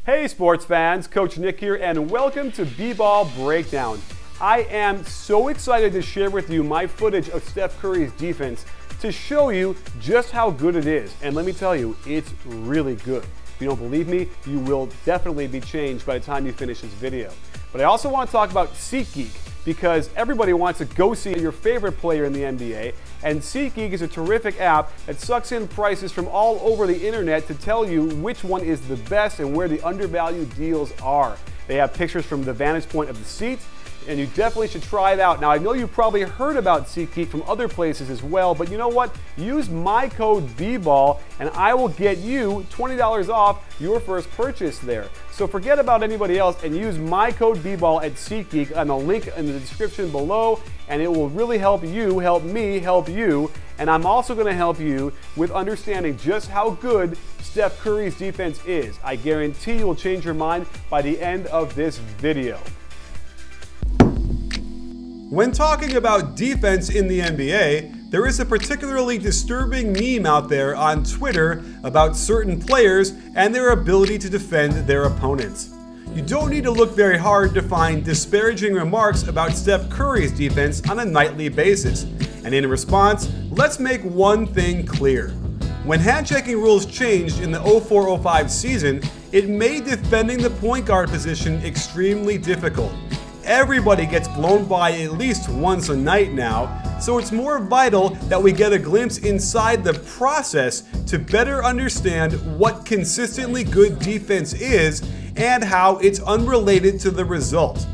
Hey sports fans, Coach Nick here and welcome to B-Ball Breakdown. I am so excited to share with you my footage of Steph Curry's defense to show you just how good it is. And let me tell you, it's really good. If you don't believe me, you will definitely be changed by the time you finish this video. But I also want to talk about SeatGeek because everybody wants to go see your favorite player in the NBA. And SeatGeek is a terrific app that sucks in prices from all over the internet to tell you which one is the best and where the undervalued deals are. They have pictures from the vantage point of the seat, and you definitely should try it out. Now, I know you've probably heard about SeatGeek from other places as well, but you know what? Use my code BBall and I will get you $20 off your first purchase there. So forget about anybody else and use my code BBall at SeatGeek on the link in the description below, and it will really help you, help me, help you. And I'm also going to help you with understanding just how good Steph Curry's defense is. I guarantee you will change your mind by the end of this video. When talking about defense in the NBA, there is a particularly disturbing meme out there on Twitter about certain players and their ability to defend their opponents. You don't need to look very hard to find disparaging remarks about Steph Curry's defense on a nightly basis. And in response, let's make one thing clear. When hand-checking rules changed in the 04-05 season, it made defending the point guard position extremely difficult. Everybody gets blown by at least once a night now, so it's more vital that we get a glimpse inside the process to better understand what consistently good defense is and how it's unrelated to the result.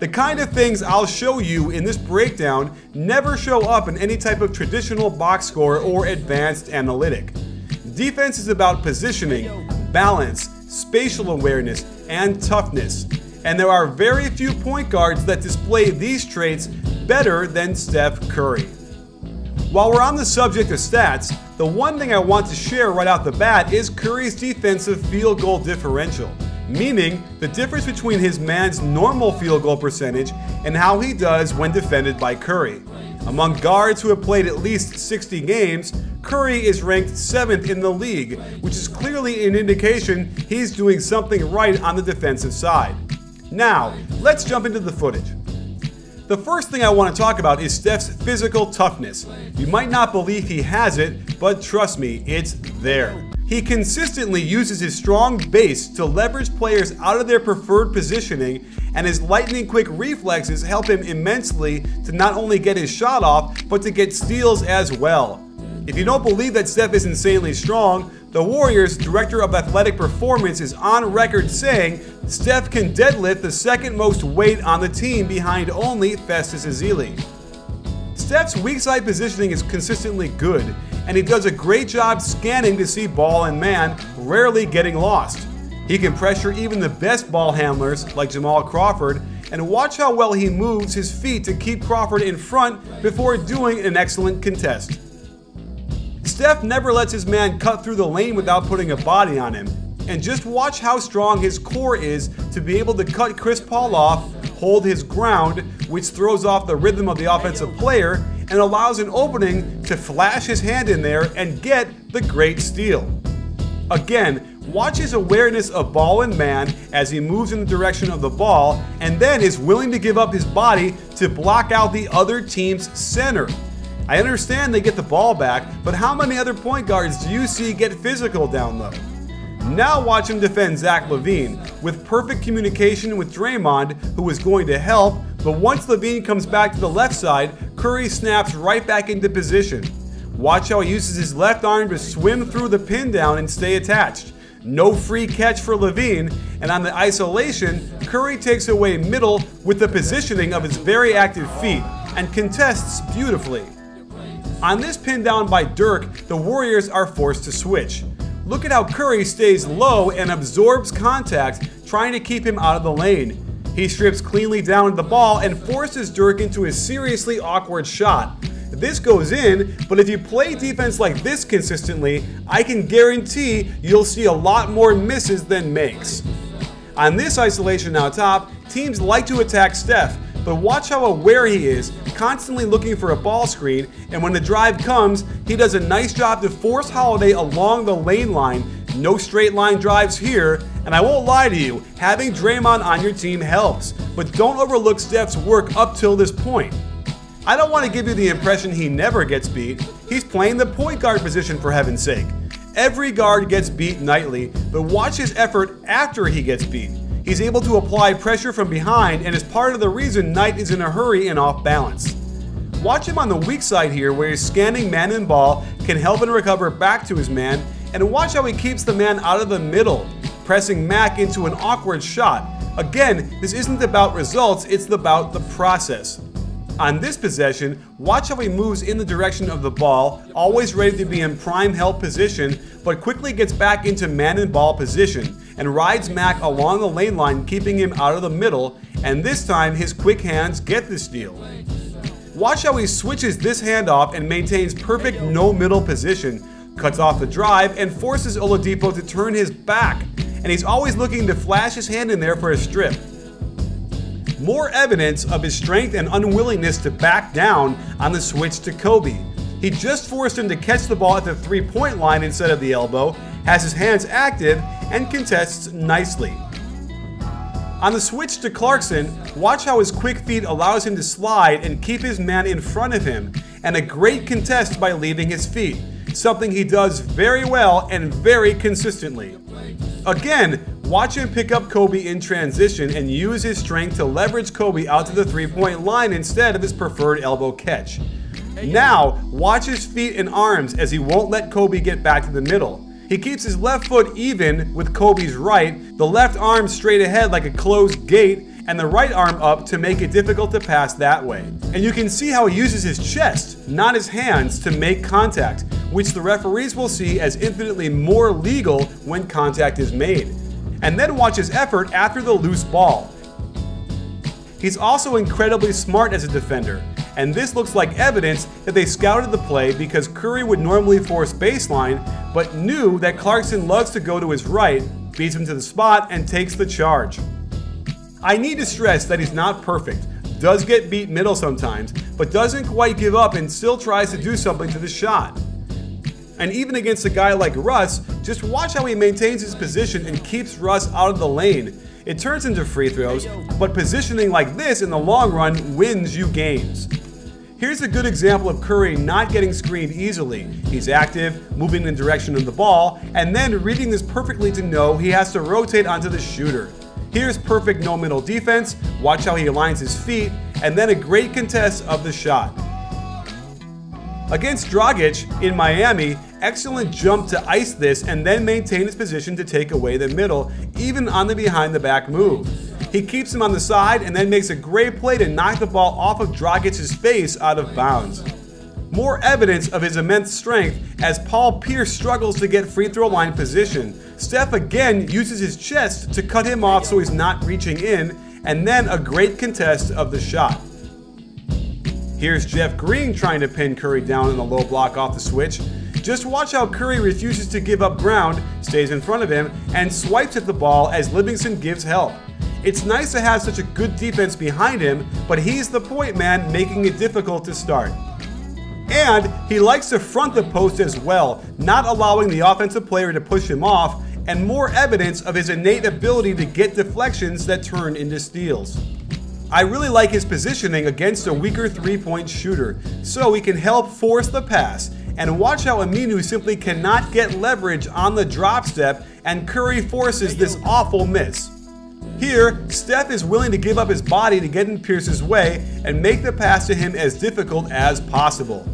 The kind of things I'll show you in this breakdown never show up in any type of traditional box score or advanced analytic. Defense is about positioning, balance, spatial awareness, and toughness. And there are very few point guards that display these traits better than Steph Curry. While we're on the subject of stats, the one thing I want to share right out the bat is Curry's defensive field goal differential, meaning the difference between his man's normal field goal percentage and how he does when defended by Curry. Among guards who have played at least 60 games, Curry is ranked 7th in the league, which is clearly an indication he's doing something right on the defensive side. Now, let's jump into the footage. The first thing I want to talk about is Steph's physical toughness. You might not believe he has it, but trust me, it's there. He consistently uses his strong base to leverage players out of their preferred positioning, and his lightning-quick reflexes help him immensely to not only get his shot off, but to get steals as well. If you don't believe that Steph is insanely strong, the Warriors' director of athletic performance is on record saying Steph can deadlift the second most weight on the team behind only Festus Ezeli. Steph's weak side positioning is consistently good, and he does a great job scanning to see ball and man, rarely getting lost. He can pressure even the best ball handlers like Jamal Crawford, and watch how well he moves his feet to keep Crawford in front before doing an excellent contest. Steph never lets his man cut through the lane without putting a body on him, and just watch how strong his core is to be able to cut Chris Paul off, hold his ground, which throws off the rhythm of the offensive player and allows an opening to flash his hand in there and get the great steal. Again, watch his awareness of ball and man as he moves in the direction of the ball and then is willing to give up his body to block out the other team's center. I understand they get the ball back, but how many other point guards do you see get physical down low? Now watch him defend Zach LaVine with perfect communication with Draymond, who is going to help, but once LaVine comes back to the left side, Curry snaps right back into position. Watch how he uses his left arm to swim through the pin down and stay attached. No free catch for LaVine, and on the isolation, Curry takes away middle with the positioning of his very active feet and contests beautifully. On this pin down by Dirk, the Warriors are forced to switch. Look at how Curry stays low and absorbs contact, trying to keep him out of the lane. He strips cleanly down the ball and forces Dirk into a seriously awkward shot. This goes in, but if you play defense like this consistently, I can guarantee you'll see a lot more misses than makes. On this isolation out top, teams like to attack Steph, but watch how aware he is, constantly looking for a ball screen, and when the drive comes, he does a nice job to force Holiday along the lane line, No straight line drives here, and I won't lie to you, having Draymond on your team helps, but don't overlook Steph's work up till this point. I don't want to give you the impression he never gets beat. He's playing the point guard position for heaven's sake. Every guard gets beat nightly, but watch his effort after he gets beat. He's able to apply pressure from behind and is part of the reason Knight is in a hurry and off balance. Watch him on the weak side here where he's scanning man and ball, can help and recover back to his man, and watch how he keeps the man out of the middle, pressing Mac into an awkward shot. Again, this isn't about results, it's about the process. On this possession, watch how he moves in the direction of the ball, always ready to be in prime help position, but quickly gets back into man and ball position, and rides Mac along the lane line, keeping him out of the middle, and this time his quick hands get the steal. Watch how he switches this handoff and maintains perfect no middle position, cuts off the drive, and forces Oladipo to turn his back, and he's always looking to flash his hand in there for a strip. More evidence of his strength and unwillingness to back down on the switch to Kobe. He just forced him to catch the ball at the three-point line instead of the elbow, has his hands active, and contests nicely. On the switch to Clarkson, watch how his quick feet allows him to slide and keep his man in front of him, and a great contest by leaving his feet, something he does very well and very consistently. Again, watch him pick up Kobe in transition and use his strength to leverage Kobe out to the three-point line instead of his preferred elbow catch. Now, watch his feet and arms as he won't let Kobe get back to the middle. He keeps his left foot even with Kobe's right, the left arm straight ahead like a closed gate, and the right arm up to make it difficult to pass that way. And you can see how he uses his chest, not his hands, to make contact, which the referees will see as infinitely more legal when contact is made. And then watch his effort after the loose ball. He's also incredibly smart as a defender, and this looks like evidence that they scouted the play because Curry would normally force baseline, but knew that Clarkson loves to go to his right, beats him to the spot, and takes the charge. I need to stress that he's not perfect, does get beat middle sometimes, but doesn't quite give up and still tries to do something to the shot. And even against a guy like Russ, just watch how he maintains his position and keeps Russ out of the lane. It turns into free throws, but positioning like this in the long run wins you games. Here's a good example of Curry not getting screened easily. He's active, moving in the direction of the ball, and then reading this perfectly to know he has to rotate onto the shooter. Here's perfect no middle defense, watch how he aligns his feet, and then a great contest of the shot. Against Dragic in Miami, excellent jump to ice this and then maintain his position to take away the middle, even on the behind the back move. He keeps him on the side and then makes a great play to knock the ball off of Dragic's face out of bounds. More evidence of his immense strength as Paul Pierce struggles to get free throw line position. Steph again uses his chest to cut him off so he's not reaching in, and then a great contest of the shot. Here's Jeff Green trying to pin Curry down in a low block off the switch. Just watch how Curry refuses to give up ground, stays in front of him, and swipes at the ball as Livingston gives help. It's nice to have such a good defense behind him, but he's the point man, making it difficult to start. And he likes to front the post as well, not allowing the offensive player to push him off, and more evidence of his innate ability to get deflections that turn into steals. I really like his positioning against a weaker three-point shooter, so he can help force the pass, and watch how Aminu simply cannot get leverage on the drop step, and Curry forces this awful miss. Here, Steph is willing to give up his body to get in Pierce's way and make the pass to him as difficult as possible.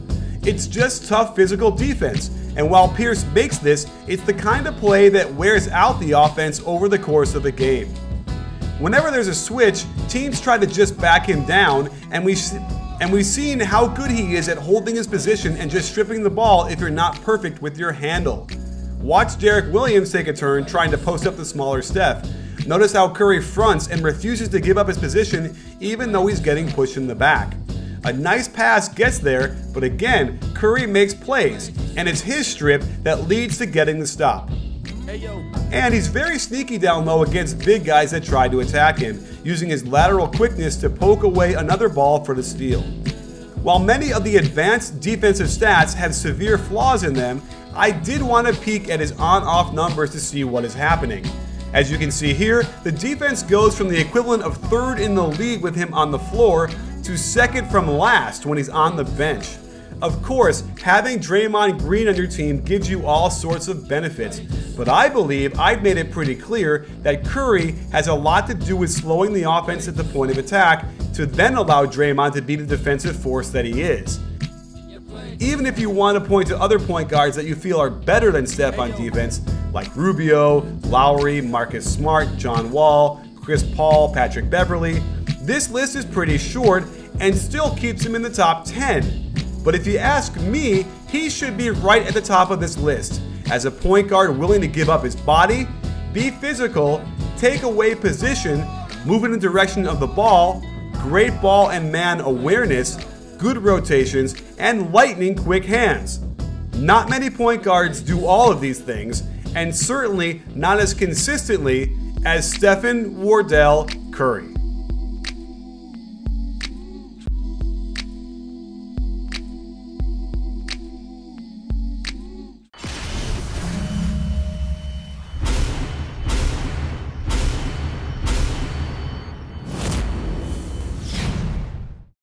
It's just tough physical defense, and while Pierce makes this, it's the kind of play that wears out the offense over the course of the game. Whenever there's a switch, teams try to just back him down, and we've seen how good he is at holding his position and just stripping the ball if you're not perfect with your handle. Watch Derek Williams take a turn trying to post up the smaller Steph. Notice how Curry fronts and refuses to give up his position even though he's getting pushed in the back. A nice pass gets there, but again, Curry makes plays, and it's his strip that leads to getting the stop. And he's very sneaky down low against big guys that try to attack him, using his lateral quickness to poke away another ball for the steal. While many of the advanced defensive stats have severe flaws in them, I did want to peek at his on-off numbers to see what is happening. As you can see here, the defense goes from the equivalent of 3rd in the league with him on the floor to 2nd from last when he's on the bench. Of course, having Draymond Green on your team gives you all sorts of benefits, but I believe I've made it pretty clear that Curry has a lot to do with slowing the offense at the point of attack to then allow Draymond to be the defensive force that he is. Even if you want to point to other point guards that you feel are better than Steph on defense, like Rubio, Lowry, Marcus Smart, John Wall, Chris Paul, Patrick Beverley, this list is pretty short and still keeps him in the top 10. But if you ask me, he should be right at the top of this list, as a point guard willing to give up his body, be physical, take away position, move in the direction of the ball, great ball and man awareness, good rotations, and lightning quick hands. Not many point guards do all of these things, and certainly not as consistently as Stephen Wardell Curry.